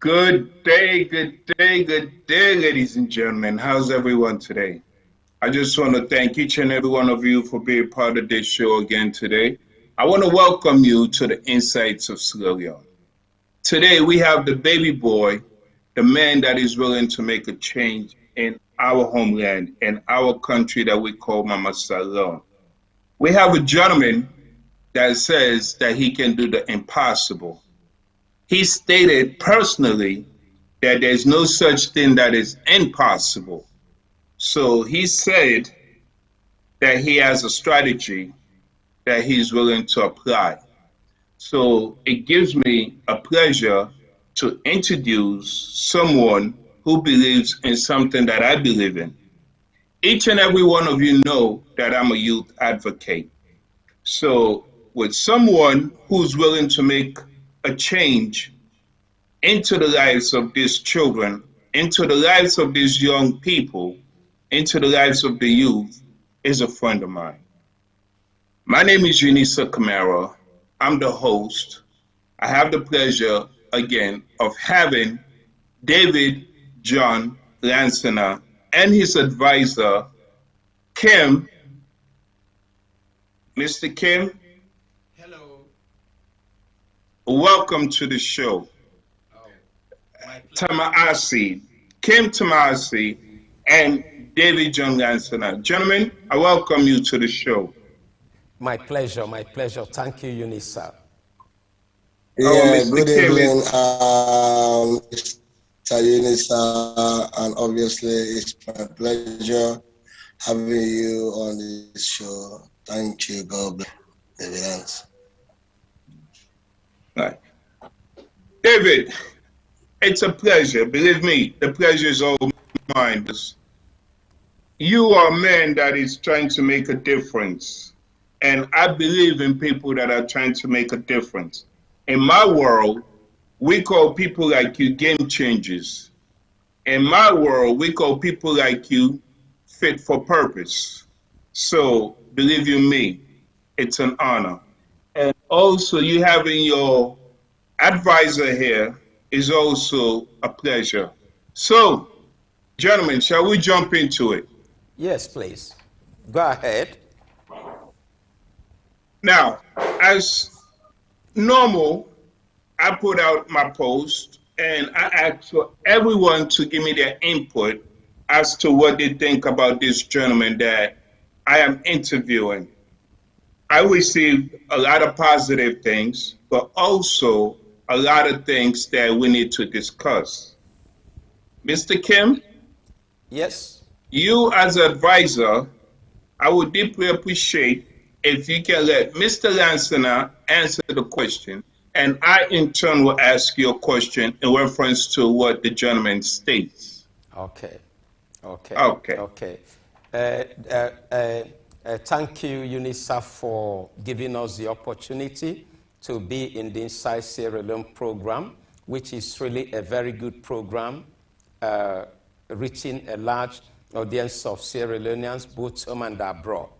Good day, ladies and gentlemen. How's everyone today? I just want to thank each and every one of you for being part of this show again today. I want to welcome you to the Insights of Sierra Leone. Today we have the baby boy, the man that is willing to make a change in our homeland, in our country that we call Mama Salon. We have a gentleman that says that he can do the impossible. He stated personally that there's no such thing that is impossible. So he said that he has a strategy that he's willing to apply. So it gives me a pleasure to introduce someone who believes in something that I believe in. Each and every one of you know that I'm a youth advocate. So with someone who's willing to make a change into the lives of these children, into the lives of these young people, into the lives of the youth, is a friend of mine. My name is Unisa Kamara. I'm the host. I have the pleasure, again, of having David John Lansana and his advisor, Kim. Mr. Kim. Hello. Welcome to the show. Thomassi, Kim Thomassi, and David John Lansana. Gentlemen, I welcome you to the show. My pleasure, my pleasure. Thank you, Unisa. Yeah, good evening, Mr. Unisa, and obviously it's my pleasure having you on this show. Thank you, God bless evidence. Right. David, it's a pleasure. Believe me, the pleasure is all mine. You are a man that is trying to make a difference. And I believe in people that are trying to make a difference. In my world, we call people like you game changers. In my world, we call people like you fit for purpose. So believe you me, it's an honor. And also you having your advisor here is also a pleasure. So, gentlemen, shall we jump into it? Yes, please. Go ahead. Now, as normal, I put out my post and I ask for everyone to give me their input as to what they think about this gentleman that I am interviewing. I received a lot of positive things, but also a lot of things that we need to discuss. Mr. Kim? Yes? You as an advisor, I would deeply appreciate if you can let Mr. Lansana answer the question, and I in turn will ask you a question in reference to what the gentleman states. Okay. Thank you, Unisa, for giving us the opportunity to be in the Inside Sierra Leone program, which is really a very good program, reaching a large audience of Sierra Leoneans, both home and abroad.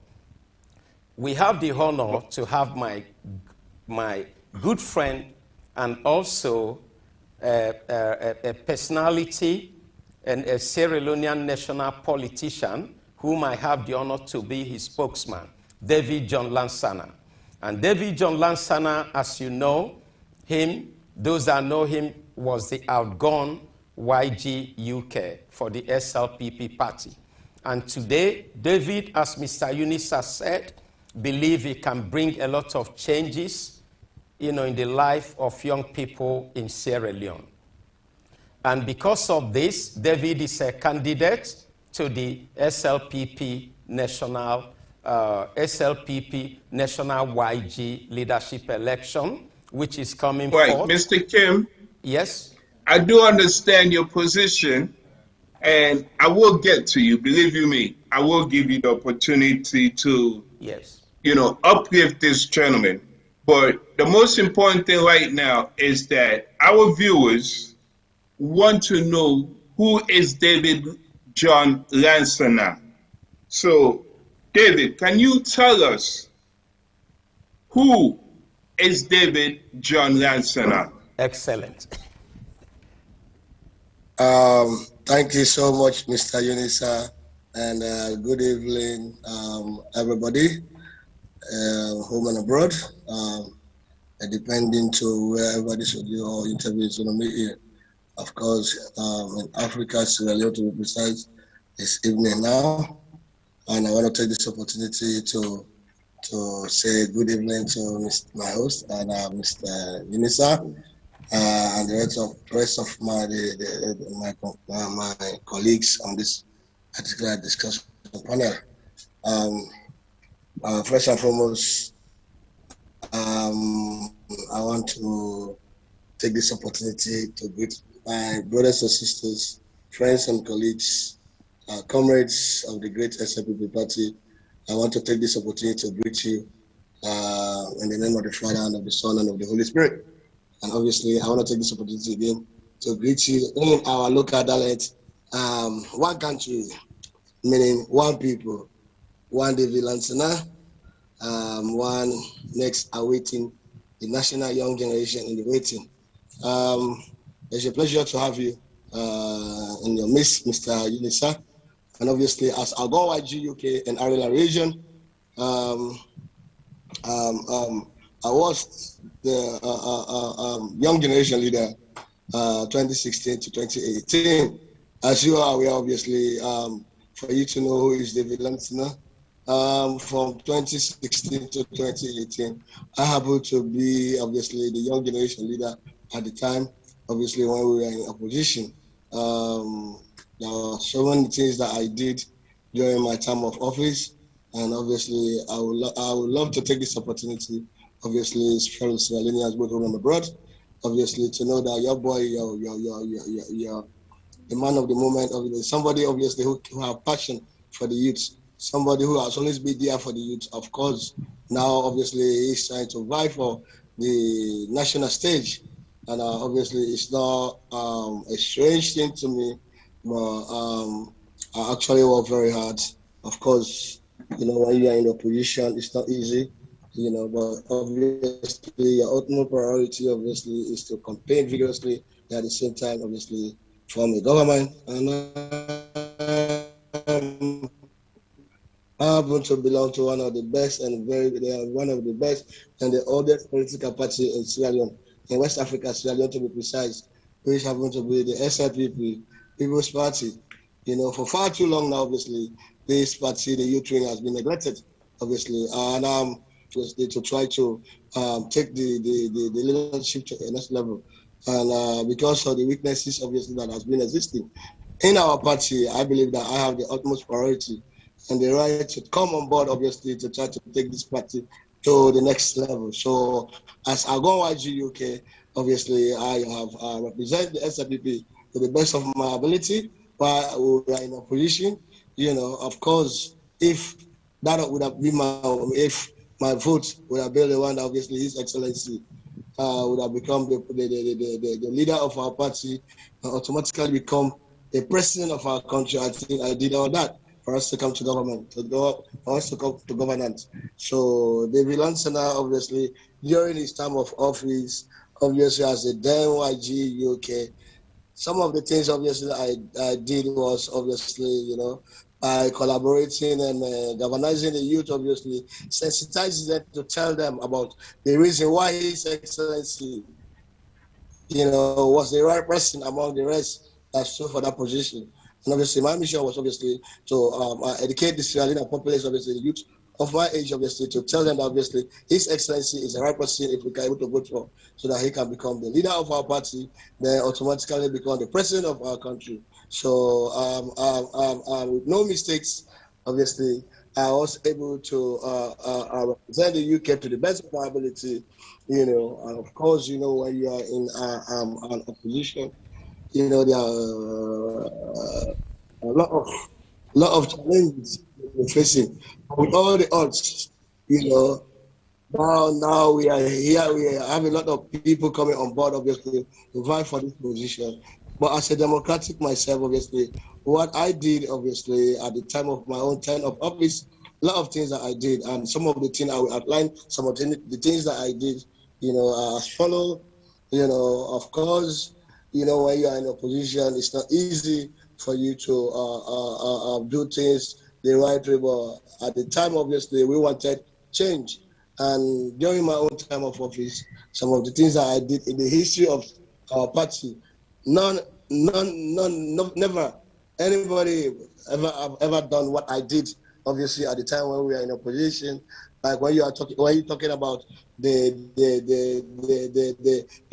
We have the honor to have my good friend and also a personality and a Sierra Leonean national politician whom I have the honor to be his spokesman, David John Lansana. And David John Lansana, as you know him, those that know him, was the outgone YG UK for the SLPP party. And today, David, as Mr. Unisa said, believes he can bring a lot of changes, in the life of young people in Sierra Leone. And because of this, David is a candidate to the SLPP national SLPP National YG leadership election, which is coming Right, forth. Mr. Kim, Yes? I do understand your position, and I will get to you. Believe you me, I will give you the opportunity to, Yes. uplift this gentleman. But the most important thing right now is that our viewers want to know who is David John Lansana. So, David, can you tell us who is David John Lansana? Excellent. Thank you so much, Mr. Unisa, and good evening, everybody, home and abroad, depending to wherever this audio or interview is going to be here. Of course, in Africa, Sierra Leone to be precise, it's evening now, and I want to take this opportunity to say good evening to my host and Mr. Unisa, and the rest of my colleagues on this particular discussion panel. First and foremost, I want to take this opportunity to greet my brothers and sisters, friends and colleagues, comrades of the great SLPP party. I want to take this opportunity to greet you in the name of the Father and of the Son and of the Holy Spirit. And obviously, I want to take this opportunity again to greet you in our local dialect, one country, meaning one people, one David Lansana, one next awaiting the national young generation in the waiting. It's a pleasure to have you in your midst, Mr. Unisa. And obviously, as Algon YG UK and Arela region, I was the young generation leader 2016 to 2018. As you are aware, obviously, for you to know who is David Lansana, from 2016 to 2018, I happened to be obviously the young generation leader at the time. Obviously, when we were in opposition, there are so many things that I did during my time of office, and obviously, I would love to take this opportunity. Obviously, fellow Sierra Leoneans both home and abroad. Obviously, to know that your boy, your the man of the moment, obviously, somebody obviously who have passion for the youth, somebody who has always been there for the youth. Of course, now obviously he's trying to vie for the national stage, and obviously it's not a strange thing to me, but I actually work very hard. Of course, when you are in opposition, it's not easy, but obviously your ultimate priority obviously is to campaign vigorously and at the same time obviously form a government. And I happen to belong to one of the best and one of the best and the oldest political party in Sierra Leone, in West Africa, Sierra Leone to be precise, which happen to be the SLPP, People's Party. For far too long now, obviously, this party, the youth wing, has been neglected, obviously, and obviously to try to take the leadership to the next level. And because of the weaknesses, obviously, that has been existing in our party, I believe that I have the utmost priority and the right to come on board, obviously, to try to take this party to the next level. So, as Algon YG UK, obviously, I have represented the SLPP to the best of my ability, while we are in opposition. Of course, if that would have been if my vote would have been the one that obviously His Excellency would have become the leader of our party, automatically become the president of our country. I think I did all that for us to come to government, for us to come to governance. So David Lansana, obviously, during his time of office, obviously as a then YG UK, some of the things obviously I did was obviously, by collaborating and galvanizing the youth, obviously, sensitizing them to tell them about the reason why His Excellency, was the right person among the rest that stood for that position. And obviously, my mission was obviously to educate the Sierra Leone populace, obviously, the youth of my age, obviously, to tell them that obviously His Excellency is the right person if we can able to vote for, so that he can become the leader of our party, then automatically become the president of our country. So, with no mistakes, obviously, I was able to represent the UK to the best of my ability, and of course, when you are in an opposition, there are a lot of challenges we're facing. With all the odds, now we are here. We have a lot of people coming on board, obviously, to vie for this position. But as a democratic myself, obviously, what I did, obviously, at the time of my own term of office, a lot of things that I did, and some of the things I will outline, some of the things that I did, as follow. Of course, when you are in opposition, it's not easy for you to do things the right way. But at the time, obviously, we wanted change. And during my own time of office, some of the things that I did in the history of our party, none, never anybody ever done what I did. Obviously, at the time when we were in opposition, like when you're talking about the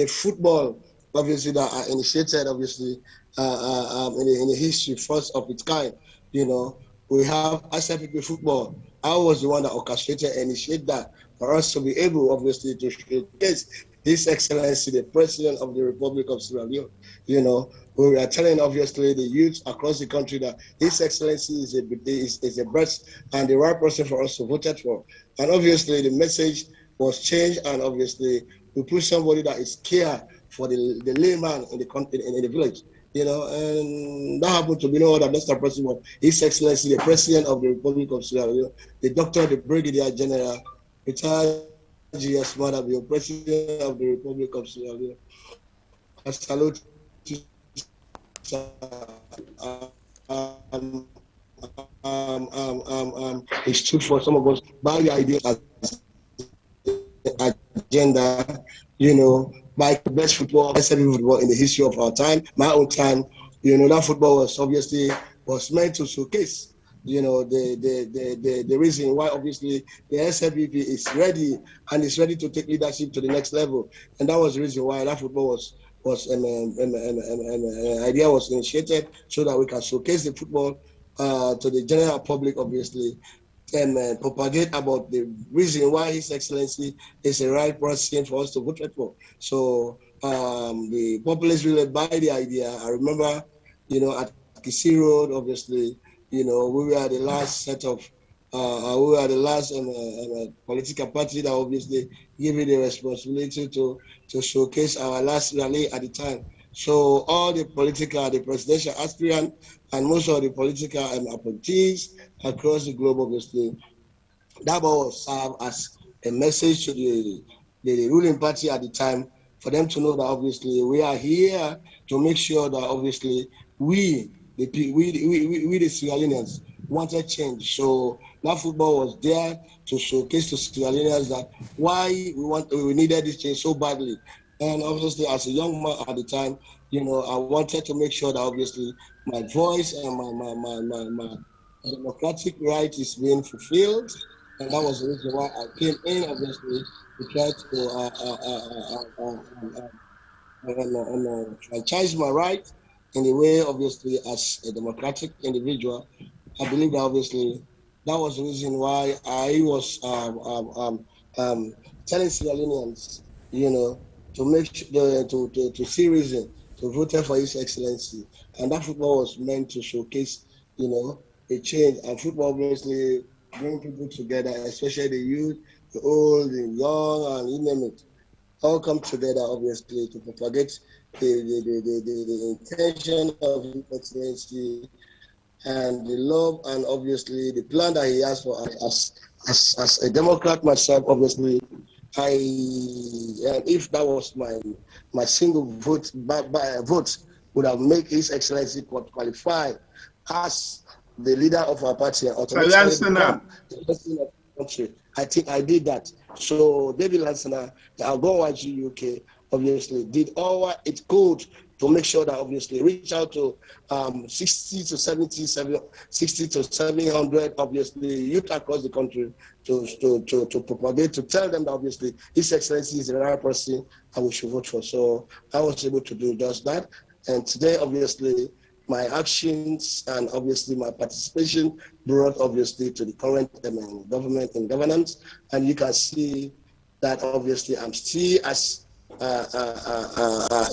football, obviously that I initiated, obviously, in the history first of its kind, we have ICFP football. I was the one that orchestrated and initiated that for us to be able, obviously, to showcase His Excellency, the President of the Republic of Sierra Leone. We are telling, obviously, the youth across the country that His Excellency is the best and the right person for us to vote for. And obviously, the message was changed, and obviously, we put somebody that is care for the layman in the country, in the village. And that happened to be no other Mr. President, His Excellency, the President of the Republic of Sierra Leone, the Doctor, the Brigadier General, retired GS Madabio, President of the Republic of Sierra Leone. I salute you, he stood for some of us by the ideas as agenda, by the best football, best football in the history of our time, my own time. That football was meant to showcase, the reason why obviously the SFPP is ready and is ready to take leadership to the next level, and that was the reason why that football an idea was initiated so that we can showcase the football to the general public, obviously, and propagate about the reason why His Excellency is the right person for us to vote for. So the populace really buy the idea. I remember, at Kisi Road, obviously, we were the last set of, we were the last political party that obviously gave me the responsibility to showcase our last rally at the time. So all the presidential aspirant, and most of the political appointees across the globe, obviously, that will serve as a message to the ruling party at the time, for them to know that obviously we are here to make sure that obviously we the Sierra Leoneans wanted change. So that football was there to showcase to Sierra Leoneans that why we needed this change so badly. And obviously, as a young man at the time, I wanted to make sure that obviously my voice and my democratic right is being fulfilled. And that was the reason why I came in, obviously, to try to franchise my right in the way, obviously, as a democratic individual. I believe that obviously that was the reason why I was telling Sierra Leoneans, to make to see reason to vote for His Excellency, and that football was meant to showcase, a change. And football obviously bring people together, especially the youth, the old, the young, and you name it, all come together, obviously, to propagate the intention of His Excellency and the love and obviously the plan that he has for us. As a Democrat myself, obviously, if that was my single vote, vote would have made His Excellency qualify as the leader of our party and automatically become the president of the country. I think I did that. So David Lansana, the Algonwaji UK, obviously did all it could to make sure that obviously reach out to 60 to 70, 60 to 700, obviously, youth across the country to propagate, to tell them that obviously His Excellency is the right person and we should vote for. So I was able to do just that. And today, obviously, my actions and obviously my participation brought obviously to the current government and governance. And you can see that obviously I'm still as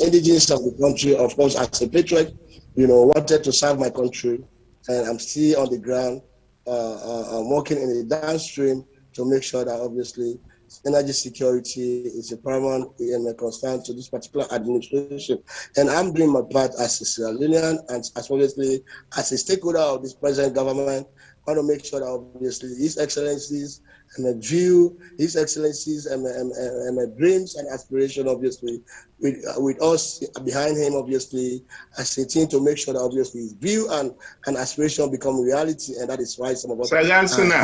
indigenous of the country, of course, as a patriot, wanted to serve my country, and I'm still on the ground, I'm working in the downstream to make sure that obviously energy security is a paramount and a concern to this particular administration. And I'm doing my part as a Sierra Leonean and as obviously as a stakeholder of this present government. I want to make sure that obviously His Excellencies and a view, His Excellencies and my dreams and aspiration, obviously, with us behind him, obviously, as a team to make sure that obviously his view and aspiration become reality, and that is why some of us are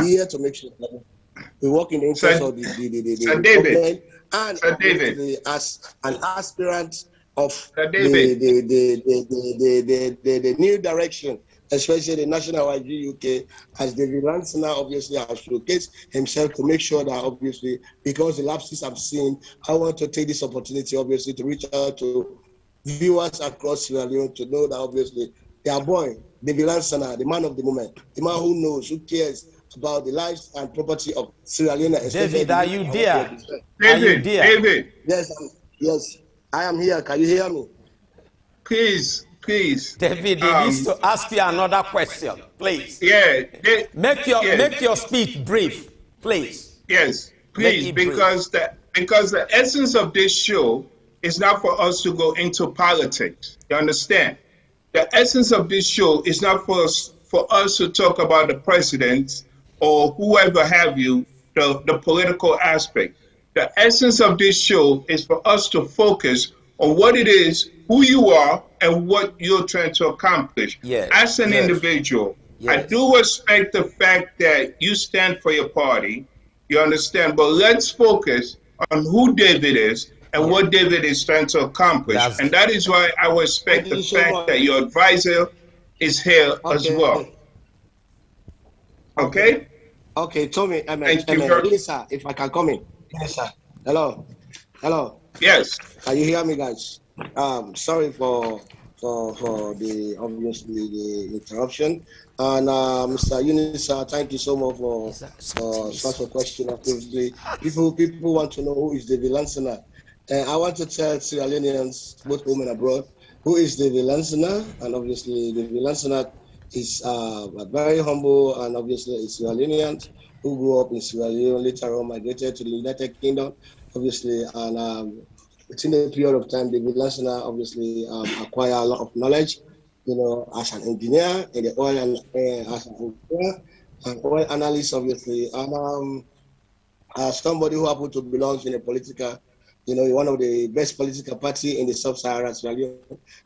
here to make sure that we work in the interest of the government and obviously as an aspirant of the new direction, especially the national YG UK, as David Lansana obviously has showcased himself to make sure that obviously, because the lapses I've seen, I want to take this opportunity obviously to reach out to viewers across Sierra Leone to know that obviously their boy, David Lansana, the man of the moment, the man who knows, who cares about the lives and property of Sierra Leone. David, are you there? David. Yes, I am here. Can you hear me? Please. David, he needs to ask you another question, please. Yeah. Make your speech brief, please. Yes, please, because the essence of this show is not for us to go into politics. You understand? The essence of this show is not for us to talk about the president or whoever have you, the political aspect. The essence of this show is for us to focus on what it is, who you are, and what you're trying to accomplish. Yes. As an individual, I do respect the fact that you stand for your party. You understand? But let's focus on who David is and what David is trying to accomplish. And that is why I respect the fact that your advisor is here as well. Okay? Okay, Tommy, thank you very much. If I can come in. Yes, sir. Hello. Yes. Can you hear me, guys? Sorry for the obviously the interruption. And Mr. Unisa, thank you so much for such a question. Obviously, people want to know who is David Lansana. I want to tell Sierra Leoneans, both home and abroad, who is David Lansana. And obviously, David Lansana is very humble and obviously a Sierra Leonean who grew up in Sierra Leone, later on migrated to the United Kingdom, obviously, and within a period of time, David Lansana obviously acquired a lot of knowledge, as an engineer in the oil and as an engineer and oil analyst, obviously, and as somebody who happened to belong in a political, one of the best political party in the sub-Saharan Sierra Leone,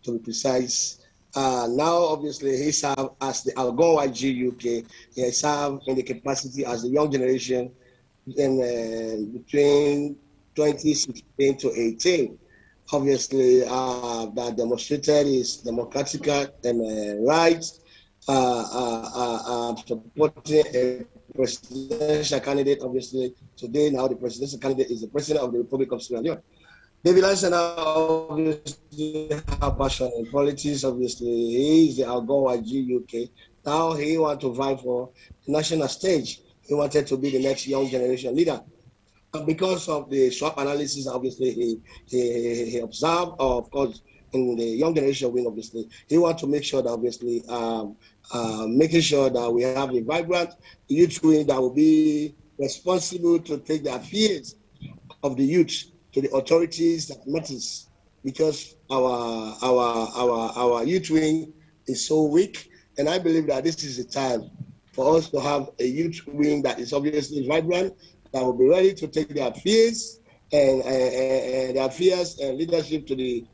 to be precise. Now, obviously, he served as the Algon YG UK. He served in the capacity as the young generation in between 2016 to 18. Obviously, that demonstrated his democratic rights, supporting a presidential candidate. Obviously, today now the presidential candidate is the president of the Republic of Sierra Leone. David Lansana obviously has passion in politics. Obviously, he is the Algon YG UK. Now he wants to vie for the national stage. He wanted to be the next young generation leader. And because of the swap analysis, obviously he observed, of course, in the young generation wing, obviously, he wants to make sure that obviously making sure that we have a vibrant youth wing that will be responsible to take the affairs of the youth to the authorities that matters, because our youth wing is so weak, and I believe that this is the time for us to have a youth wing that is obviously vibrant, that will be ready to take their affairs and their affairs and leadership to the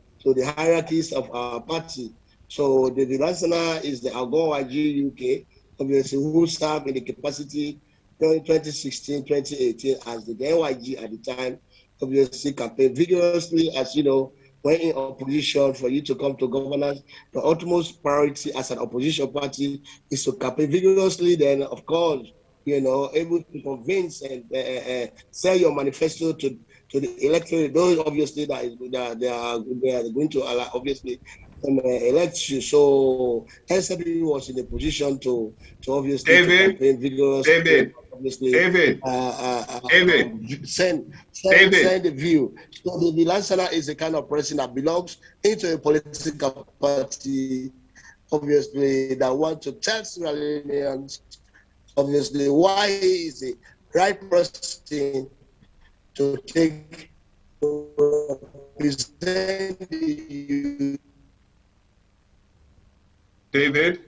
hierarchies of our party. So the Lansana is the Algon YG UK, obviously, who served in the capacity 2016, 2018 as the NYG at the time, obviously campaigned vigorously, as you know, when in opposition for you to come to governance. The utmost priority as an opposition party is to campaign vigorously, then of course, able to convince and sell your manifesto to the electorate. Those obviously that they are going to allow, obviously elect you. So SW was in a position to obviously to David, campaign vigorously, David, obviously David, David, send the view. So the Lansana is the kind of person that belongs into a political party, obviously, that want to tell Sierra Leoneans, obviously, why he is the right person to take to represent the. David.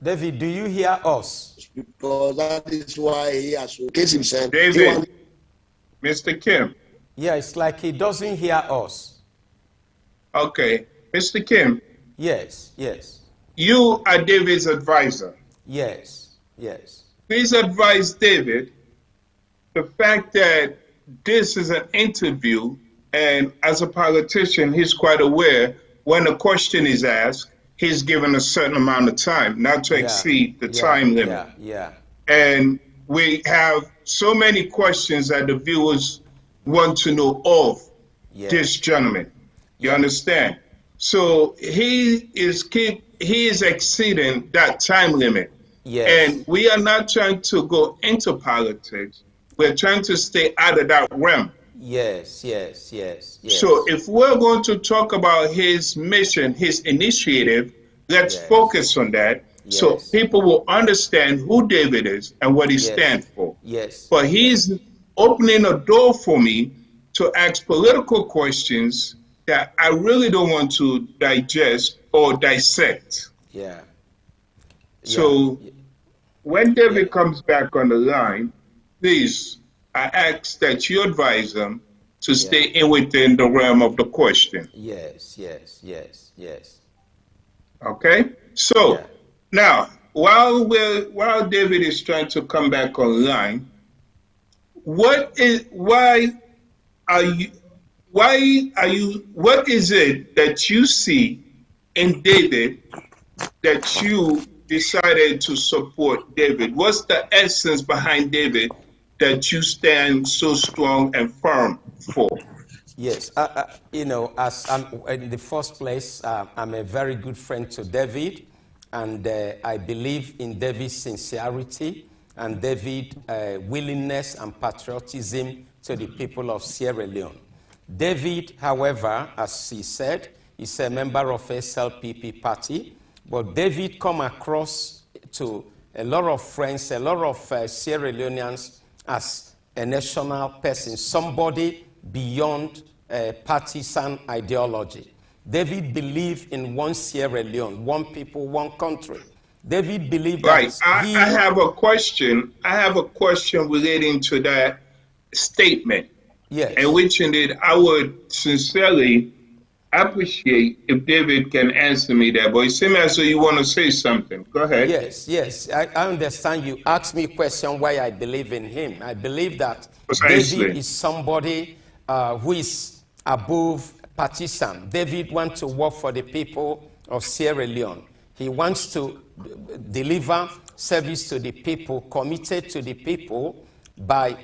David, do you hear us? Because that is why he has showcased himself. David, Mr. Kim. Yeah, it's like he doesn't hear us. Okay, Mr. Kim. Yes, yes. You are David's advisor. Yes, yes. Please advise David the fact that this is an interview, and as a politician, he's quite aware when a question is asked, he's given a certain amount of time, not to exceed the time limit. Yeah. And we have so many questions that the viewers want to know of this gentleman. You understand? So he is exceeding that time limit. Yes. And we are not trying to go into politics. We're trying to stay out of that realm. Yes. So if we're going to talk about his mission, his initiative, let's focus on that so people will understand who David is and what he stands for. But he's opening a door for me to ask political questions that I really don't want to digest or dissect. So when David comes back on the line, please, I ask that you advise him to stay within the realm of the question. Yes. Okay? So now, while David is trying to come back online, what is it that you see in David that you decided to support David? What's the essence behind David that you stand so strong and firm for? Yes, as I'm in the first place, I'm a very good friend to David, and I believe in David's sincerity and David's willingness and patriotism to the people of Sierra Leone. David, however, as he said, is a member of SLPP party, but David come across to a lot of friends, a lot of Sierra Leoneans as a national person, somebody beyond partisan ideology. David believed in one Sierra Leone, one people, one country. David believed that I have a question. I have a question relating to that statement. Yes. And which indeed I would sincerely appreciate if David can answer me that. But it seems as though you want to say something. Go ahead. Yes. I understand you asked me a question why I believe in him. I believe that Precisely. David is somebody who is above partisan. David wants to work for the people of Sierra Leone. He wants to deliver service to the people, committed to the people by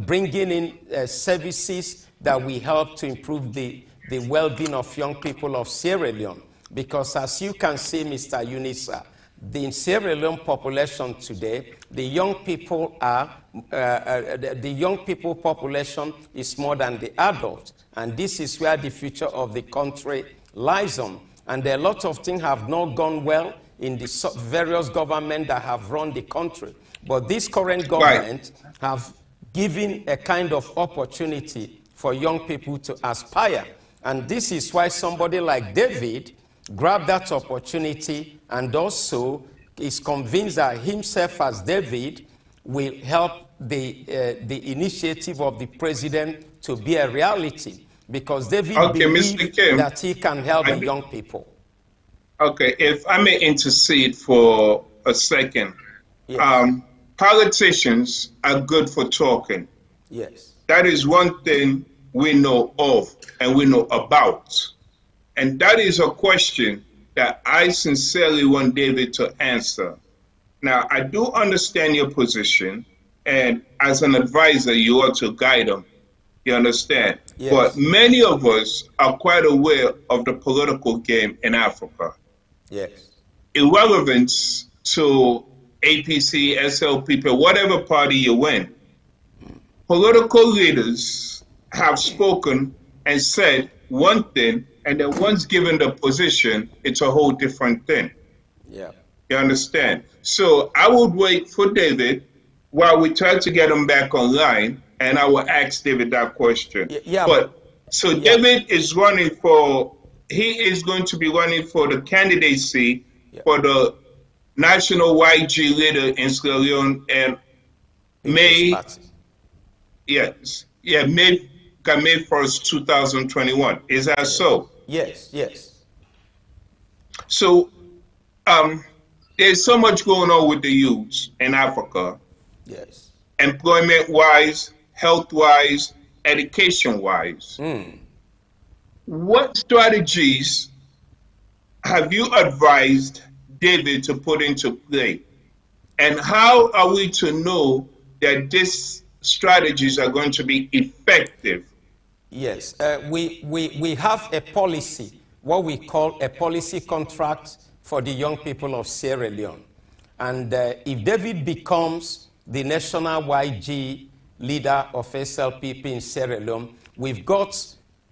bringing in services that will help to improve the well-being of young people of Sierra Leone. Because as you can see, Mr. Unisa, the Sierra Leone population today, the young people population is more than the adult, and this is where the future of the country lies on. And a lot of things have not gone well in the various governments that have run the country. But this current government have given a kind of opportunity for young people to aspire. And this is why somebody like David grabbed that opportunity and also is convinced that himself as David will help the initiative of the president to be a reality. Because David believes that he can help the young people. Okay, if I may intercede for a second. Yes. Politicians are good for talking. Yes. That is one thing we know of and we know about. And that is a question that I sincerely want David to answer. Now, I do understand your position, and as an advisor, you ought to guide him. You understand? Yes. But many of us are quite aware of the political game in Africa. Yes. Irrelevant to APC, SLPP, whatever party you in, political leaders have spoken and said one thing, and then once given the position, it's a whole different thing. Yeah. You understand? So I would wait for David while we try to get him back online, and I will ask David that question. Yeah. But so yeah. David is running for, he is going to be running for the candidacy for the national YG leader in Sierra Leone and May 1st, 2021. Is that so? Yes, yes. So there's so much going on with the youth in Africa. Yes. Employment-wise, health-wise, education-wise. What strategies have you advised David to put into play? And how are we to know that these strategies are going to be effective? Yes, we have a policy, what we call a policy contract for the young people of Sierra Leone. And if David becomes the national YG leader of SLPP in Sierra Leone, we've got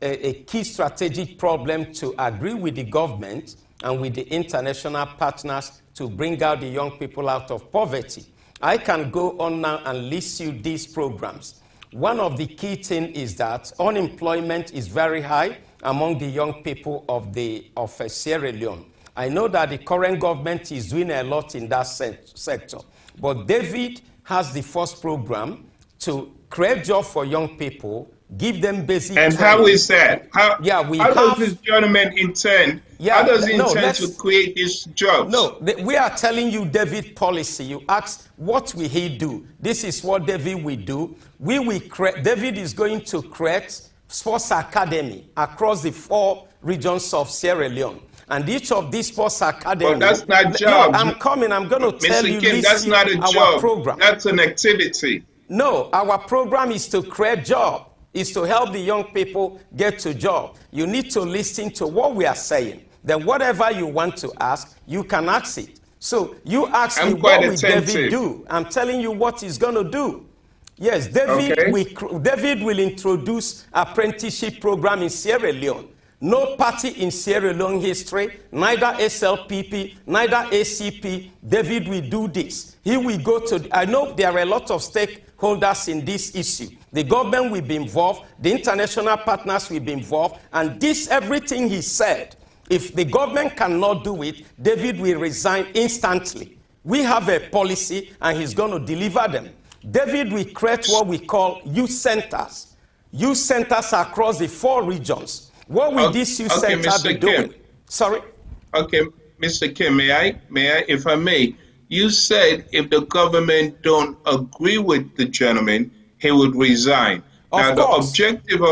a key strategic problem to agree with the government and with the international partners to bring out the young people out of poverty. I can go on now and list you these programs. One of the key things is that unemployment is very high among the young people of Sierra Leone. I know that the current government is doing a lot in that sector, but David has the first program to create jobs for young people, give them basic And training. how is that? How does this gentleman intend? Yeah, how does he intend to create these jobs? No, we are telling you David policy. You ask, what will he do? This is what David will do. We will create, David is going to create sports academy across the 4 regions of Sierra Leone. And each of these sports academies. But that's not jobs. No, I'm coming. I'm going to tell you. Mr. Kim, that's not a job. Program. That's an activity. No, our program is to create jobs. Is to help the young people get to job. You need to listen to what we are saying. Then whatever you want to ask, you can ask it. So you ask me, what will David do? I'm telling you what he's going to do. Yes, David will introduce apprenticeship program in Sierra Leone. No party in Sierra Leone history, neither SLPP, neither ACP, David will do this. He will go to, I know there are a lot of stakeholders in this issue. The government will be involved, the international partners will be involved, and this, everything he said, if the government cannot do it, David will resign instantly. We have a policy, and he's going to deliver them. David will create what we call youth centers. Youth centers across the 4 regions. What will these youth centers be doing? Kim. Sorry? Okay, Mr. Kim, may I, if I may? You said if the government don't agree with the gentleman, he would resign. Now, the objective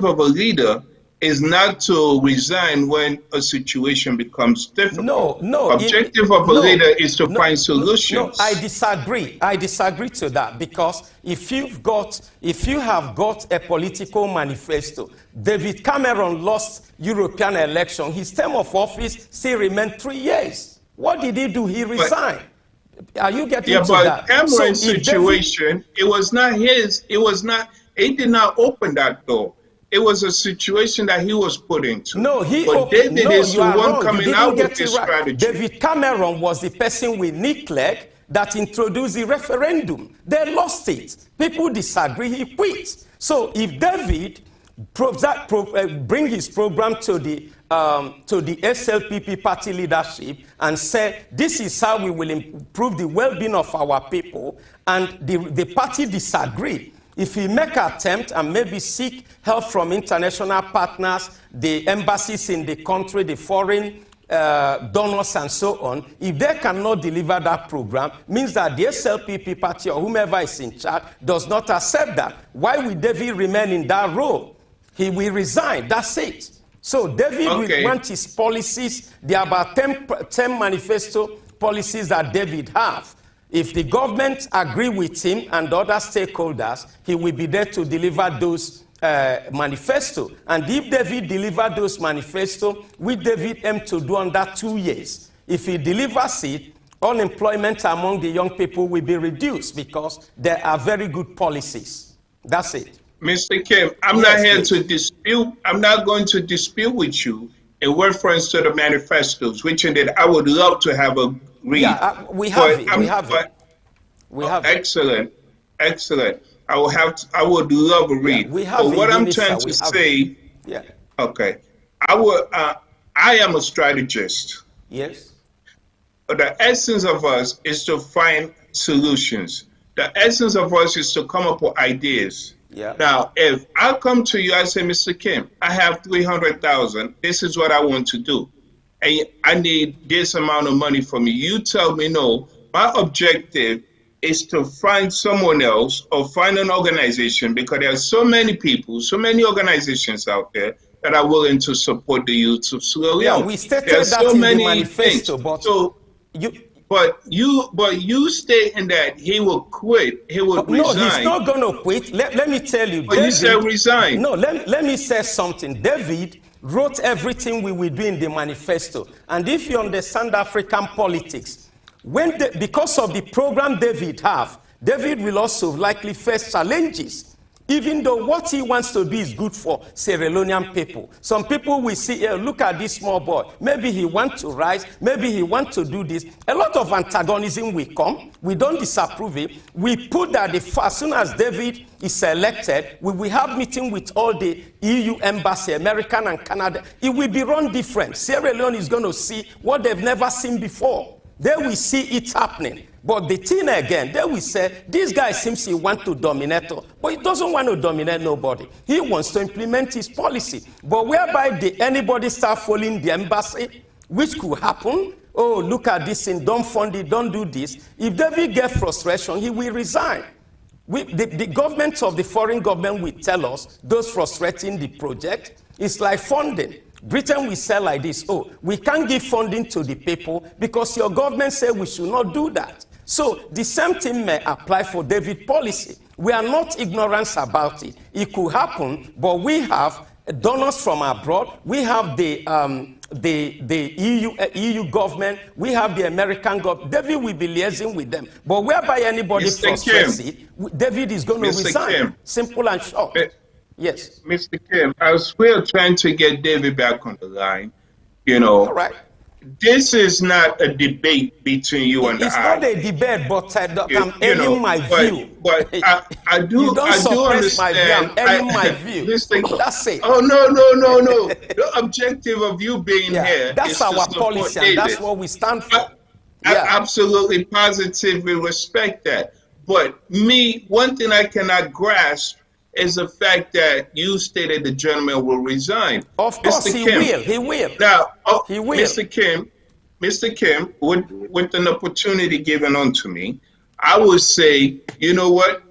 of a leader is not to resign when a situation becomes difficult. No. Objective of a leader is to find solutions. No, I disagree. I disagree to that, because if you have got a political manifesto, David Cameron lost European election. His term of office still remained 3 years. What did he do? He resigned. Are you getting to that? Cameron's situation, it was not his. It was not. He did not open that door. It was a situation that he was put into. No, David is the one coming out with this strategy. David Cameron was the person with Nick Clegg that introduced the referendum. They lost it. People disagree. He quit. So if David bring his program to the SLPP party leadership and say, this is how we will improve the well-being of our people, and the party disagree, if he make an attempt and maybe seek help from international partners, the embassies in the country, the foreign donors and so on, if they cannot deliver that program, means that the SLPP party or whomever is in charge does not accept that. Why will David remain in that role? He will resign. That's it. So David will want his policies. There are about 10 manifesto policies that David have. If the government agree with him and other stakeholders, he will be there to deliver those manifesto. And if David deliver those manifesto, we David aim to do under 2 years. If he delivers it, unemployment among the young people will be reduced because there are very good policies. That's it. Mr. Kim, I'm not here to dispute. I'm not going to dispute with you in reference to the manifestos, which indeed I would love to have a read. Yeah, we have it. We have it. Excellent, excellent. I would love a read. Yeah, we have but what I'm Unisa, trying to say, yeah. Okay, I am a strategist. Yes. The essence of us is to find solutions. The essence of us is to come up with ideas. Yeah. Now, if I come to you, I say, Mr. Kim, I have 300,000. This is what I want to do. And I need this amount of money from you. You tell me, no, my objective is to find someone else or find an organization, because there are so many people, so many organizations out there that are willing to support the youth of Sierra Leone. Yeah, we stated that in the manifesto, but you stating that he will quit, he will resign. No, he's not going to quit. Let me tell you. But David, you said resign. No, let me say something. David wrote everything we will do in the manifesto. And if you understand African politics, because of the program David have, David will also likely face challenges. Even though what he wants to do is good for Sierra Leonean people. Some people will see, look at this small boy. Maybe he wants to rise. Maybe he wants to do this. A lot of antagonism will come. We don't disapprove it. We put that as soon as David is elected, we will have meeting with all the EU embassy, American and Canada. It will be run different. Sierra Leone is going to see what they've never seen before. They will see it happening. But the thing again, they will say, this guy seems he wants to dominate, but he doesn't want to dominate nobody. He wants to implement his policy. But whereby anybody start following the embassy, which could happen, oh, look at this thing, don't fund it, don't do this. If David gets frustration, he will resign. The government of the foreign government will tell us, those frustrating the project, it's like funding. Britain will say like this, oh, we can't give funding to the people because your government said we should not do that. So the same thing may apply for David policy. We are not ignorant about it. It could happen, but we have donors from abroad. We have the EU government. We have the American government. David will be liaising with them. But whereby anybody frustrates it, David is going to resign. Kim. Simple and short. Yes. Mr. Kim, I was still trying to get David back on the line. You know. All right. This is not a debate between you and I. It's not a debate, but I'm airing my view. But I do understand. I'm airing my view. That's it. Oh, no. The objective of you being here that's is our to policy, David. and that's what we stand for. I absolutely, positively respect that. But one thing I cannot grasp is the fact that you stated the gentleman will resign. Of course, he will. Now, he will. Mr. Kim, with an opportunity given unto me, I would say, you know what?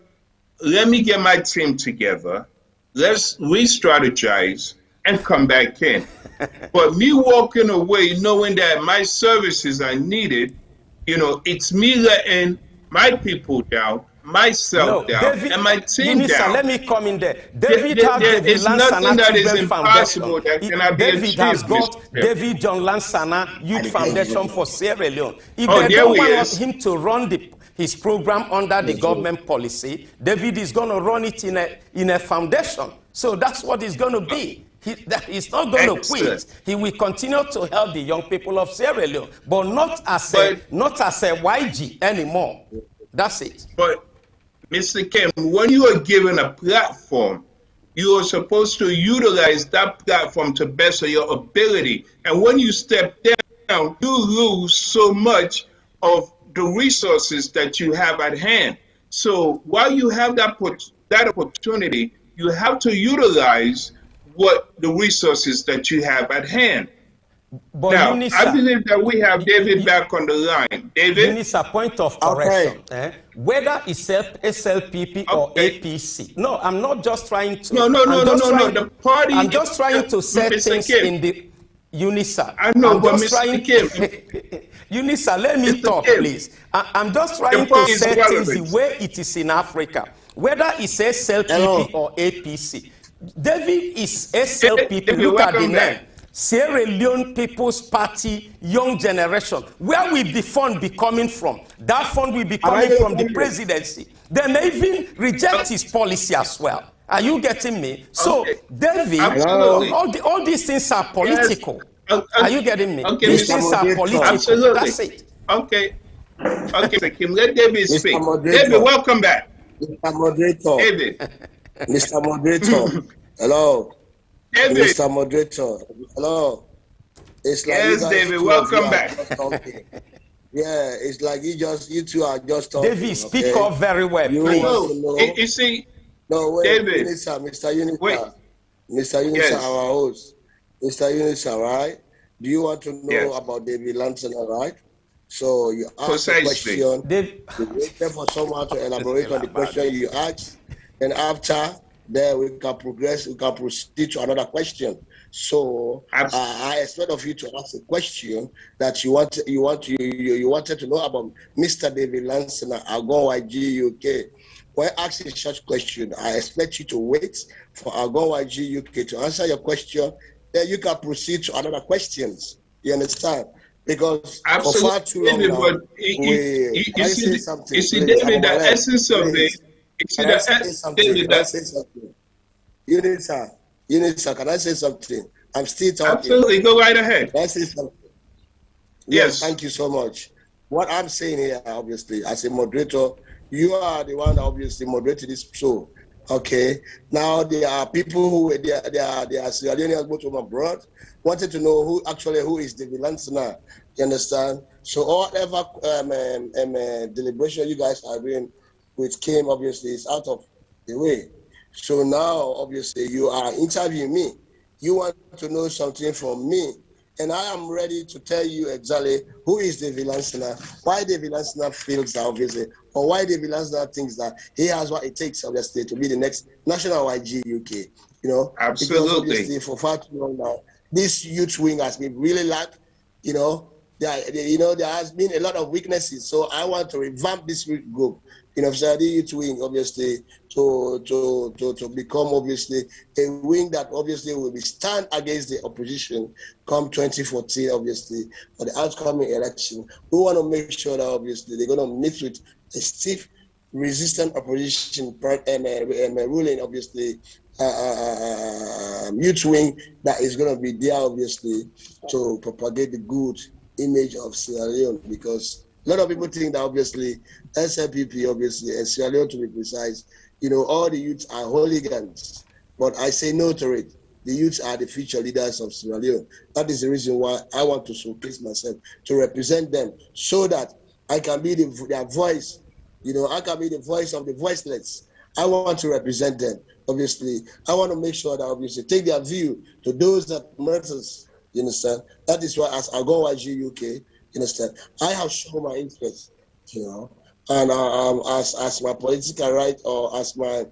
Let me get my team together. Let's re-strategize and come back in. But me walking away knowing that my services are needed, it's me letting my people down, myself down, David, and my team Unisa, down. let me come in there. David has the nothing that is Lansana impossible that cannot be David achieved. has got David John Lansana Youth Foundation for Sierra Leone. If they there don't he want is. him to run his program under the government policy, David is going to run it in a foundation. So that's what it's going to be. He's not going to quit. He will continue to help the young people of Sierra Leone, but not as a YG anymore. That's it. But Mr. Kim, when you are given a platform, you are supposed to utilize that platform to best of your ability. And when you step down, you lose so much of the resources that you have at hand. So while you have that opportunity, you have to utilize the resources that you have at hand. But now, Unisa, I believe that we have David back on the line. David? Unisa, point of correction. Okay. Whether it's SLPP or APC. No, I'm not just trying to... No. The party... I'm just trying to set things in the... Unisa, I know, I'm but just Mr. trying. Kim, Unisa, let me Mr. talk, Kim, please. I'm just the trying to point is say things the relevant. way it is in Africa, whether it's Hello. SLPP or APC. David is SLPP. David, Look at the welcome name. back. Sierra Leone People's Party, Young Generation. Where will the fund be coming from? That fund will be Am I coming going to from the come here? presidency. They may even reject his policy as well. Are you getting me? So, Okay, David, Hello. absolutely. all these things are Yes. political. Are you getting me? Okay, These Mr. things are Moderator. political. absolutely. That's it. Okay, okay, Mr. Kim, let David Mr. speak. David, Moderator. welcome back. Mr. Moderator. David, Mr. Moderator. Hello. David, Mr. Moderator. Hello. It's like you yes, guys, David, two of you welcome are back. just talking. Yeah, it's like you two are just David, talking, speak okay? up very well, You want please. to No, know. you see, No, wait, David, Unisa, Mr. wait, Unisa. Mr. Unisa, yes, our host. Mr. Unisa, right? Do you want to know yes, about David Lansana, right? So you ask a precisely. question, Dave, you wait for someone to elaborate on the question you ask, and after there we can progress, we can proceed to another question. So Abs- I expect of you to ask a question that you wanted to know about Mr. David Lansana, Agon YG UK. When asking such question, I expect you to wait for Agon YG UK to answer your question. Then you can proceed to another questions. You understand? Because for Absolutely, far too long David, now, but can I say you something, see, please? I'm David, on my the leg. essence of it, Please. you see, Can I say something? David, Can I say something? Unisa, can I say something? I'm still talking. absolutely, go right ahead. Can I say something? Yes, Yes, thank you so much. What I'm saying here, obviously, as a moderator, you are the one that obviously moderated this show. Okay. Now there are people who they are Sierra Leoneans go to abroad, wanted to know who is David Lansana. You understand? So whatever deliberation you guys are doing with Kim obviously is out of the way. So now obviously you are interviewing me. You want to know something from me, and I am ready to tell you exactly who is David Lansana, why David Lansana feels that obviously, or why David Lansana thinks that he has what it takes obviously to be the next national YG UK. You know, because absolutely. obviously for far too long now, this youth wing has been really lack. You know, there has been a lot of weaknesses. So I want to revamp this youth group. You know, so the youth wing obviously to become obviously a wing that obviously will be stand against the opposition come 2014, obviously, for the outcoming election. We want to make sure that obviously they're going to meet with a stiff, resistant opposition ruling, obviously, youth wing that is going to be there, obviously, to propagate the good image of Sierra Leone, because a lot of people think that obviously SLPP, obviously, and Sierra Leone to be precise, you know, all the youths are hooligans. But I say no to it. The youths are the future leaders of Sierra Leone. That is the reason why I want to showcase myself to represent them so that I can be their voice. You know, I can be the voice of the voiceless. I want to represent them. Obviously, I want to make sure that obviously take their view to those that matters. You understand? That is why as I go YG UK, you understand, I have shown my interest, you know, and as my political right or as my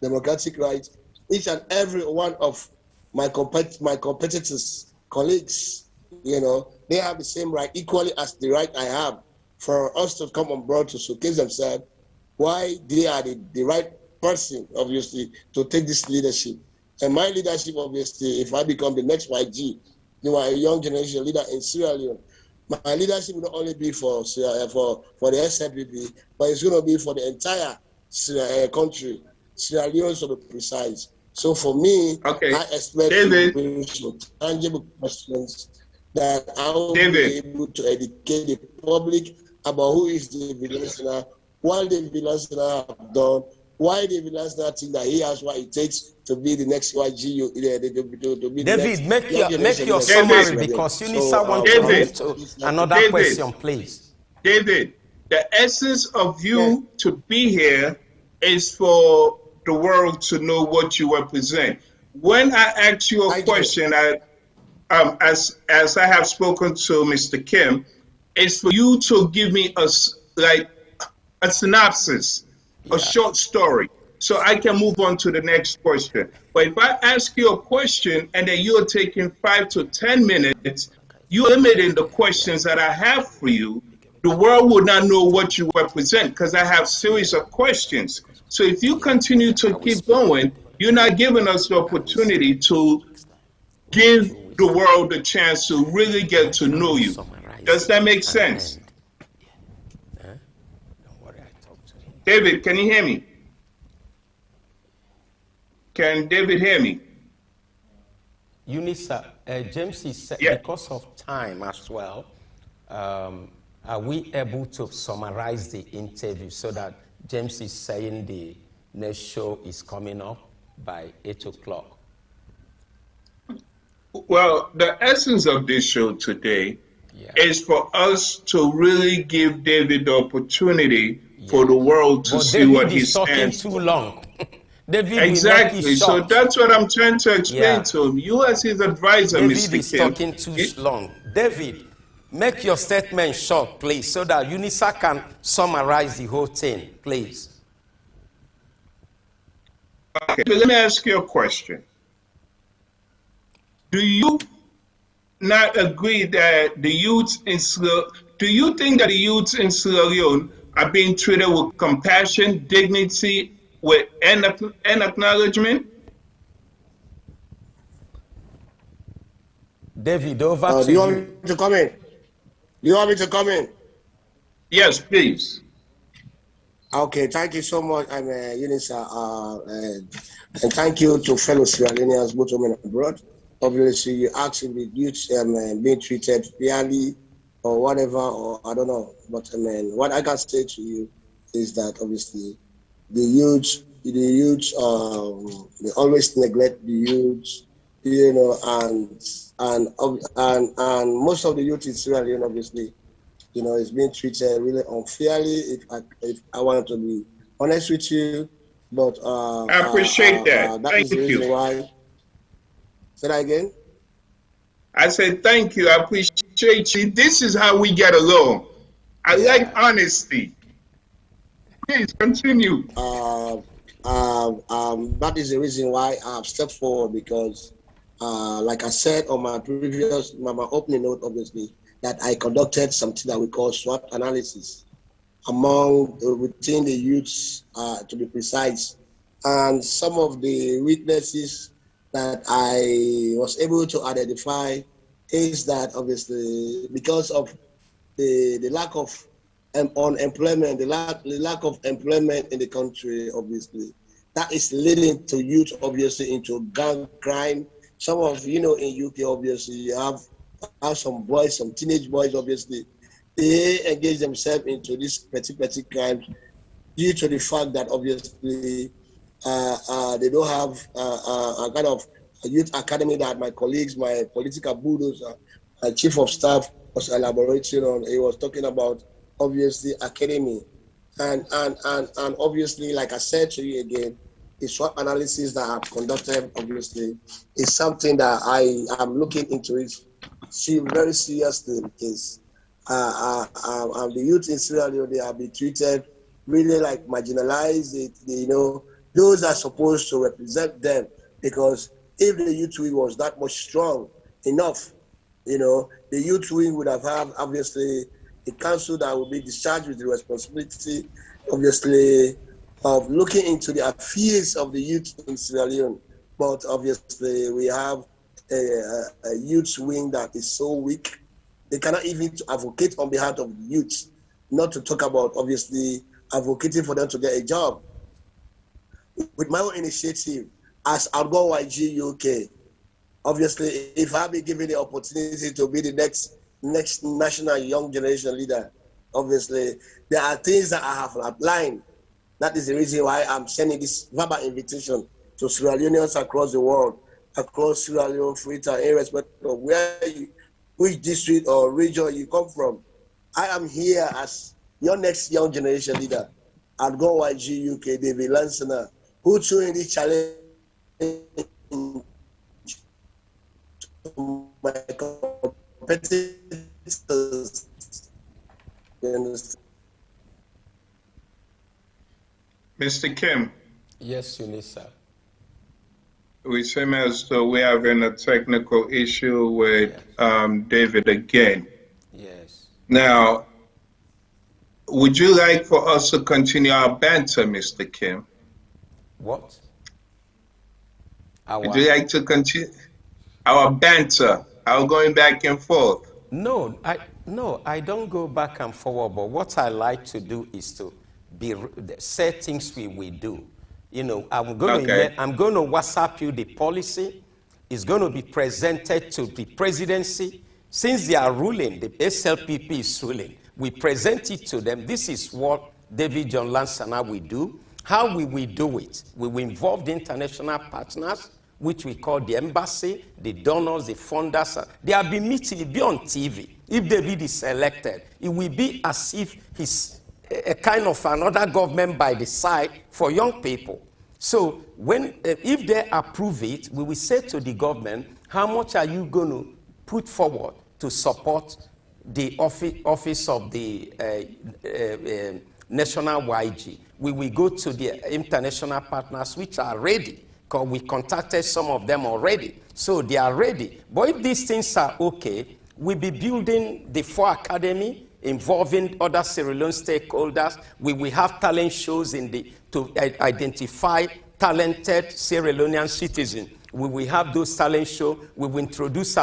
democratic right, each and every one of my competitors, colleagues, you know, they have the same right equally as the right I have for us to come on board to showcase themselves why they are the right person, obviously, to take this leadership. And my leadership, obviously, if I become the next YG, you know, a young generation leader in Sierra Leone, my leadership will not only be for the SLPP, but it's going to be for the entire country, Sierra Leone to be precise. So for me, Okay, I expect to David, bring some tangible questions that I will be David, able to educate the public about who is David Lansana, what David Lansana have done, why David Lansana think that he has what it takes to be the next YGU, to be the next David, young make generation your leader in David, summary Sierra Leone. because So Unisa want to I'll move David, wait for to this. another David, question, please. David. The essence of Yeah, you to be here is for the world to know what you represent. When I ask you a thank you. question, as I have spoken to Mr. Kim, is for you to give me like a synopsis, a Yeah. short story. so I can move on to the next question. But if I ask you a question and then you're taking 5 to 10 minutes, you're limiting the questions that I have for you. The world will not know what you represent because I have series of questions. So if you continue I to will keep speak with going, you're not giving us the I will speak opportunity to give the world the chance to really get to I know will you. summarize Does that it make and sense? end. Don't worry, I talked to him. David, can you hear me? Can David hear me? Unisa, James is Yeah. because of time as well. Are we able to summarize the interview so that James is saying the next show is coming up by 8 o'clock? Well, the essence of this show today Yeah. is for us to really give David the opportunity for Yes. the world to But see what David he is talking stands too for. long. David will make it Exactly. So short. that's what I'm trying to explain Yeah. to him. You, as his advisor, David Mr. is Kim, talking too long. David, make your statement short, please, so that Unisa can summarize the whole thing, please. okay, so let me ask you a question. Do you not agree that the youths in do you think that the youths in Sierra Leone are being treated with compassion, dignity, and acknowledgement? David, over Do to you want you. me to come in? Do you want me to come in? Yes, please. Okay, thank you so much, I'm Unisa, and thank you to fellow Sierra Leoneans, both home and abroad. Obviously, you asked if the youth being treated fairly or whatever, or I don't know. But what I can say to you is that obviously they always neglect the youth, you know, and most of the youth in Sierra Leone, obviously, you know, is being treated really unfairly. If I wanted to be honest with you, but I appreciate that. that is the Thank you. reason why. Say that again. I said thank you. I appreciate you. This is how we get along. I like Yeah. honesty. Please continue. That is the reason why I've stepped forward because, like I said on my previous, my opening note, obviously, that I conducted something that we call SWOT analysis among within the youths, to be precise, and some of the weaknesses that I was able to identify is that obviously because of the lack of unemployment, the lack of employment in the country, obviously, that is leading to youth, obviously, into gang crime. Some of, you know, in UK, obviously, you have some boys, some teenage boys, obviously, they engage themselves into these petty crimes due to the fact that obviously they don't have a kind of a youth academy that my colleagues, my political bulldozer, my chief of staff was elaborating on. He was talking about obviously academy, and obviously, like I said to you again, the SWOT analysis that I've conducted obviously is something that I am looking into it very seriously because the youth in Sierra Leone, they have been treated really like marginalized. You know, those are supposed to represent them because if the youth wing was that much strong enough, you know, the youth wing would have had obviously a council that would be discharged with the responsibility, obviously, of looking into the affairs of the youth in Sierra Leone. But obviously, we have a youth wing that is so weak. They cannot even advocate on behalf of the youth, not to talk about obviously advocating for them to get a job. With my own initiative as Outgoing YG UK, obviously, if I be given the opportunity to be the next national young generation leader, obviously there are things that I have outlined. That is the reason why I'm sending this verbal invitation to Sierra Leoneans across the world, across Sierra Leone, Freetown, irrespective of which district or region you come from. I am here as your next young generation leader at Go YG UK, David Lansana, who threw in this challenge to my competitors. You understand? Mr. Kim, Yes, Unisa. We seem as though we're having a technical issue with Yes. David again. Yes. Now, would you like for us to continue our banter, Mr. Kim? What? Would Our you like to continue our banter, our going back and forth? no, I don't go back and forward, but what I like to do is to say things we do. You know, I'm going Okay. to WhatsApp you the policy. It's going to be presented to the presidency. Since they are ruling, the SLPP is ruling. We present it to them. This is what David John Lansana will do. How will we do it? We will involve the international partners, which we call the embassy, the donors, the funders. They have been meeting, it'll be on TV. If David is elected, it will be as if he's a kind of another government by the side for young people. So if they approve it, we will say to the government, how much are you going to put forward to support the office of the national YG? We will go to the international partners which are ready, because we contacted some of them already. So they are ready. But if these things are okay, we'll be building the 4 Academy, involving other Sierra Leone stakeholders. We will have talent shows to identify talented Sierra Leonean citizens. We will have those talent shows. We will introduce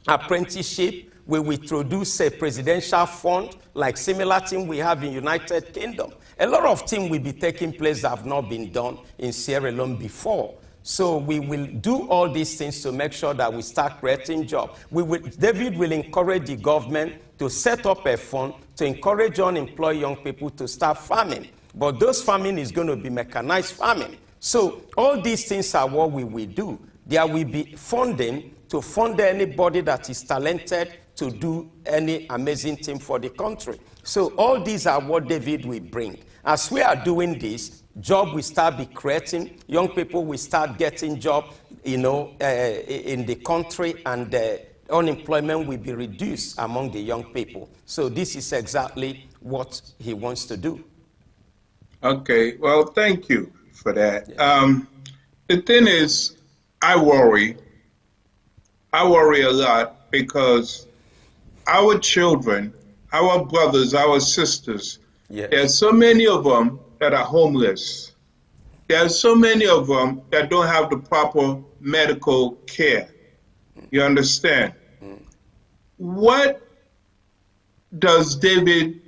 apprenticeship. We will introduce a presidential fund, like similar thing we have in United Kingdom. A lot of things will be taking place that have not been done in Sierra Leone before. So we will do all these things to make sure that we start creating jobs. David will encourage the government to set up a fund to encourage unemployed young people to start farming. But those farming is going to be mechanized farming. So all these things are what we will do. There will be funding to fund anybody that is talented to do any amazing thing for the country. So all these are what David will bring. As we are doing this, job will start be creating, young people will start getting job, in the country, and unemployment will be reduced among the young people. So this is exactly what he wants to do. Okay, well, thank you for that. Yes. The thing is, I worry a lot because our children, our brothers, our sisters, Yes. there's so many of them that are homeless. There's so many of them that don't have the proper medical care. You understand? What does David,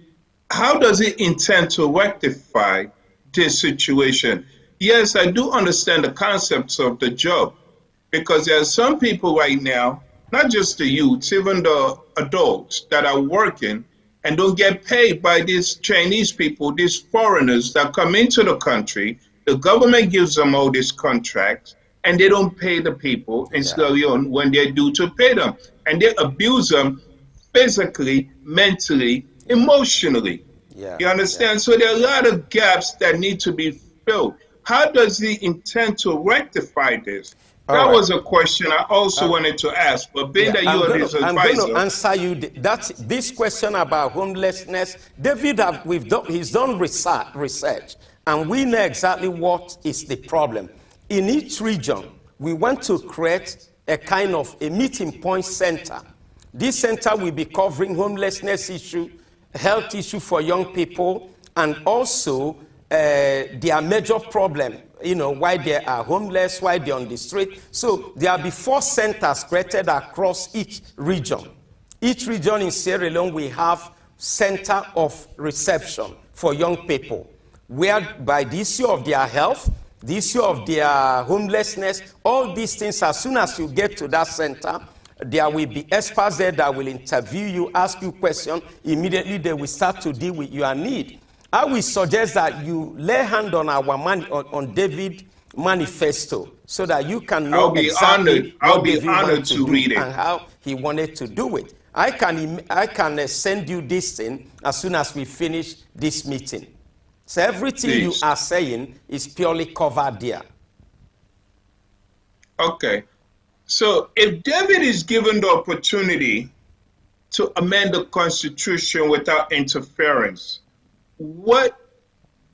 how does he intend to rectify this situation? Yes, I do understand the concepts of the job, because there are some people right now, not just the youths, even the adults that are working and don't get paid by these Chinese people, these foreigners that come into the country. The government gives them all these contracts and they don't pay the people in Sierra Leone when they're due to pay them. And they abuse them physically, mentally, emotionally. You understand? So there are a lot of gaps that need to be filled. How does he intend to rectify this? That was a question I also wanted to ask, but being that you are his advisor. I'm going to answer you this question about homelessness. David, he's done research, and we know exactly what is the problem. In each region, we want to create a kind of a meeting point center. This center will be covering homelessness issue, health issue for young people, and also their major problem, why they are homeless, why they're on the street. So there will be 4 centers created across each region. Each region in Sierra Leone will have center of reception for young people, whereby the issue of their health, the issue of their homelessness, all these things, as soon as you get to that center, there will be experts there that will interview you, ask you questions. Immediately they will start to deal with your need. I will suggest that you lay hand on on David manifesto so that you can know exactly what David wanted to do and how he wanted to do it. I can send you this thing as soon as we finish this meeting. So everything you are saying is purely covered there. Okay. So if David is given the opportunity to amend the Constitution without interference, what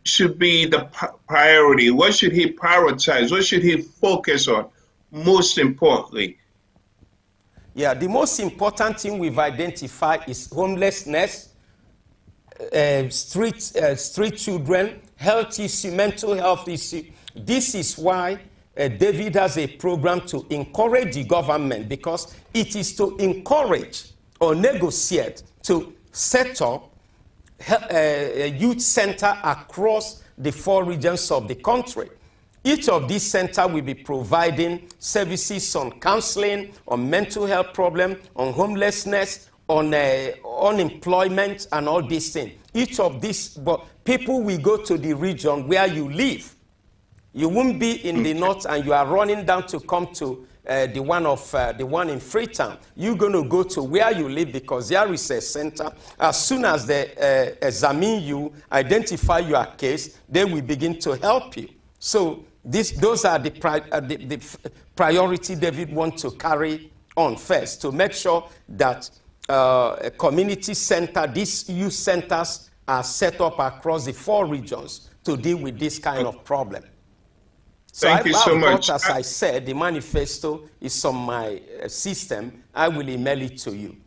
should be the priority? What should he prioritize? What should he focus on most importantly? Yeah, the most important thing we've identified is homelessness, street children, health issue, mental health issue. This is why David has a program to encourage the government, because it is to encourage or negotiate to set up a youth center across the 4 regions of the country. Each of these centers will be providing services on counseling, on mental health problems, on homelessness, on unemployment, and all these things. Each of these, but people will go to the region where you live. You won't be in the north and you are running down to come to the one in Freetown. You're going to go to where you live, because there is a center. As soon as they examine you, identify your case, they will begin to help you. So those are the priority David wants to carry on first, to make sure that a community center, these youth centers are set up across the 4 regions to deal with this kind of problem. So Thank you so much. As I said, the manifesto is on my system. I will email it to you.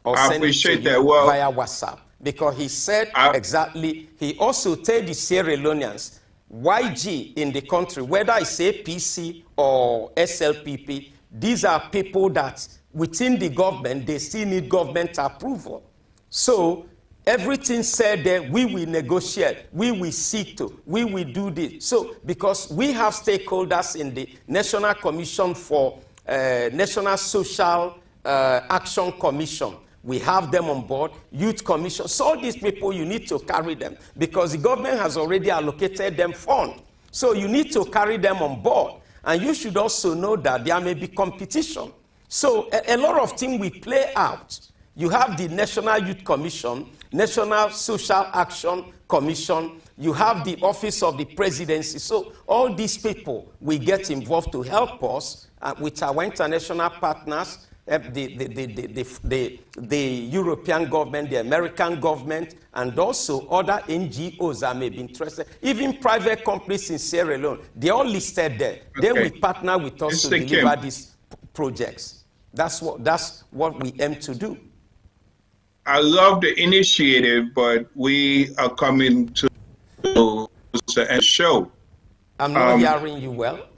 Or I send appreciate it to that. you Well, via WhatsApp. Because he said exactly, he also told the Sierra Leoneans, YG in the country, whether it's APC or SLPP, these are people that within the government, they still need government approval. So everything said there, we will negotiate, we will seek to, we will do this. So, because we have stakeholders in the National Commission for National Social Action Commission. We have them on board, Youth Commission. So all these people, you need to carry them, because the government has already allocated them funds. So you need to carry them on board. And you should also know that there may be competition. So a lot of things will play out. You have the National Youth Commission, National Social Action Commission, you have the Office of the Presidency. So all these people will get involved to help us with our international partners, the European government, the American government, and also other NGOs that may be interested. Even private companies in Sierra Leone, they're all listed there. They will partner with us to deliver these projects. That's what we aim to do. I love the initiative, but we are coming to the end show. I'm not hearing you well.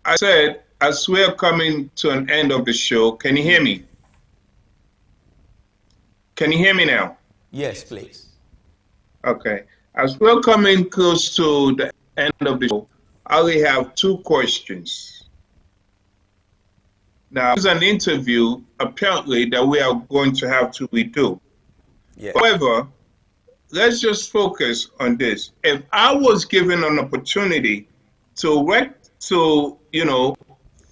I said, as we are coming to an end of the show, can you hear me? Can you hear me now? Yes, please. Okay. As we're coming close to the end of the show, I only have 2 questions. Now, this is an interview, apparently, that we are going to have to redo. Yeah. However, let's just focus on this. If I was given an opportunity to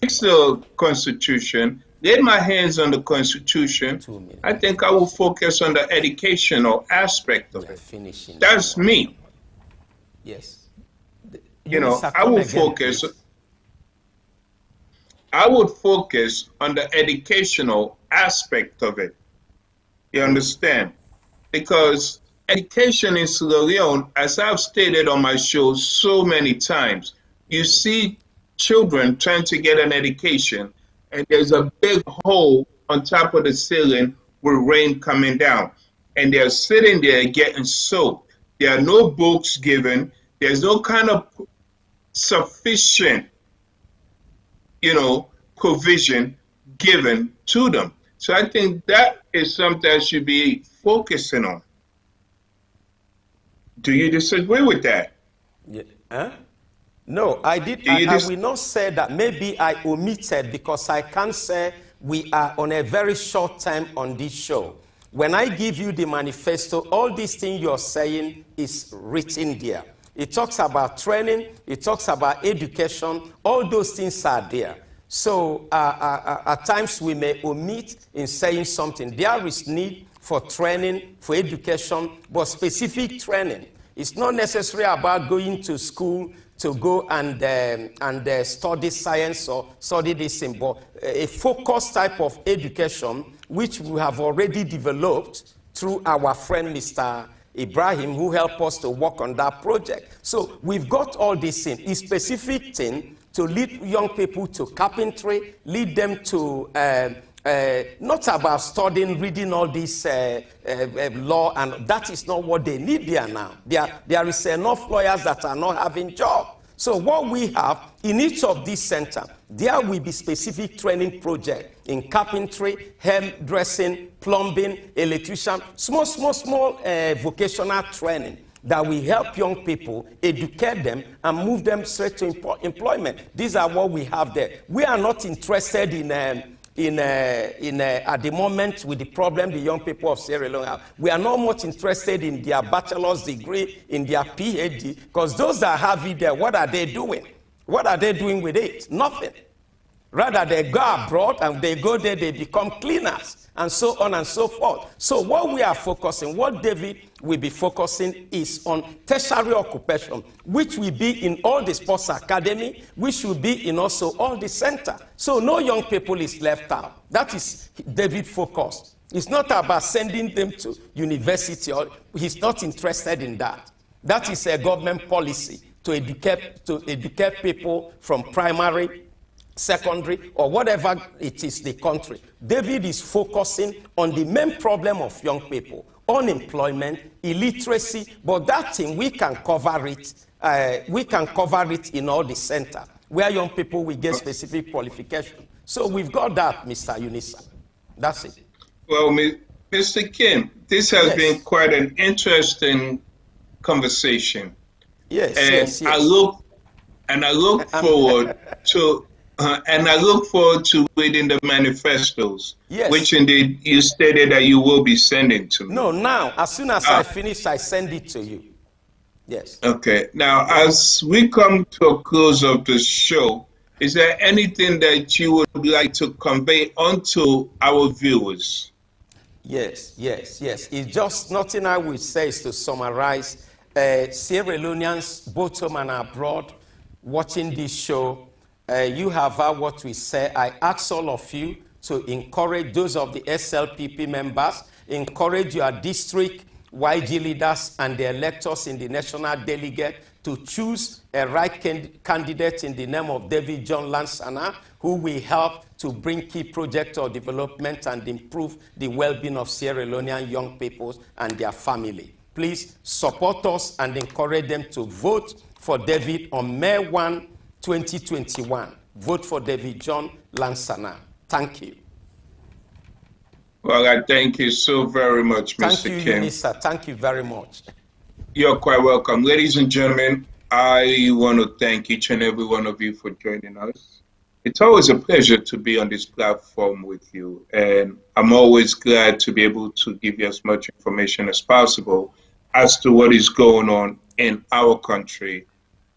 fix the Constitution, lay my hands on the Constitution, I think I will focus on the educational aspect of it. That's me. Yes. I would focus on the educational aspect of it. You understand? Because education in Sierra Leone, as I've stated on my show so many times, you see children trying to get an education, and there's a big hole on top of the ceiling with rain coming down. And they're sitting there getting soaked. There are no books given. There's no kind of sufficient provision given to them. So I think that is something I should be focusing on. Do you disagree with that? Yeah. Huh? No, I did. I will not say that. Maybe I omitted, because I can't say we are on a very short time on this show. When I give you the manifesto, all these things you're saying is written there. It talks about training, it talks about education, all those things are there. So at times we may omit in saying something. There is need for training, for education, but specific training. It's not necessarily about going to school to go and study science or study this thing, but a focused type of education which we have already developed through our friend Mr. Ibrahim, who helped us to work on that project. So we've got all this in. A specific thing to lead young people to carpentry, lead them to not about studying, reading all this law, and that is not what they need there now. There is enough lawyers that are not having jobs. So what we have in each of these centers, there will be specific training projects in carpentry, hairdressing, plumbing, electrician, small vocational training that will help young people, educate them, and move them straight to employment. These are what we have there. We are not interested in at the moment with the problem the young people of Sierra Leone have. We are not much interested in their bachelor's degree, in their PhD, because those that have it there, what are they doing? What are they doing with it? Nothing. Rather, they go abroad and they go there, they become cleaners, and so on and so forth. So what we are focusing, what David will be focusing is on tertiary occupation, which will be in all the sports academy, which will be in also all the center. So no young people is left out. That is David's focus. It's not about sending them to university. He's not interested in that. That is a government policy to educate people from primary, secondary, or whatever it is the country. David is focusing on the main problem of young people: unemployment, illiteracy, but that thing we can cover it. We can cover it in all the center where young people will get specific qualification. So we've got that, Mr. Unisa. That's it. Well, Mr. Kim, this has been quite an interesting conversation. Yes, and yes. I look forward to. And I look forward to reading the manifestos, which indeed you stated that you will be sending to me. No, now, as soon as I finish, I send it to you. Yes. Okay. Now, as we come to a close of the show, is there anything that you would like to convey onto our viewers? Yes. It's just nothing I will say is to summarize. Sierra Leoneans, both home and abroad, watching this show, you have heard what we say. I ask all of you to encourage those of the SLPP members, encourage your district YG leaders and the electors in the national delegate to choose a right candidate in the name of David John Lansana, who will help to bring key projects of development and improve the well-being of Sierra Leonean young people and their family. Please support us and encourage them to vote for David on May 1, 2021. Vote for David John Lansana. Thank you. Well, I thank you so very much, Mr. Kim. Thank you, Unisa. Thank you very much. You're quite welcome. Ladies and gentlemen, I want to thank each and every one of you for joining us. It's always a pleasure to be on this platform with you, and I'm always glad to be able to give you as much information as possible as to what is going on in our country,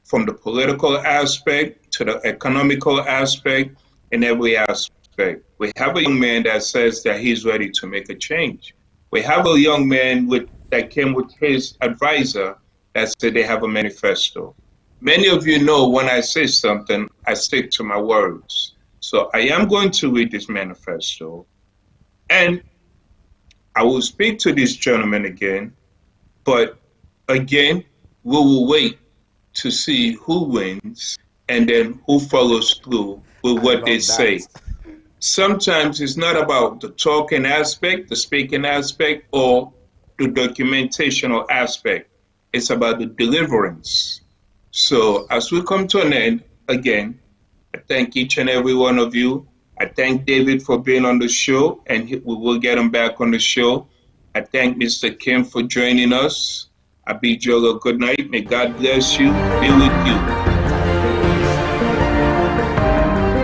from the political aspect to the economical aspect and every aspect. We have a young man that says that he's ready to make a change. We have a young man that came with his advisor that said they have a manifesto. Many of you know when I say something, I stick to my words. So I am going to read this manifesto, and I will speak to this gentleman again, but again, we will wait to see who wins and then who follows through with what they say. Sometimes it's not about the talking aspect, the speaking aspect, or the documentational aspect. It's about the deliverance. So as we come to an end, again, I thank each and every one of you. I thank David for being on the show, and we will get him back on the show. I thank Mr. Kim for joining us. I bid you all a good night. May God bless you, be with you.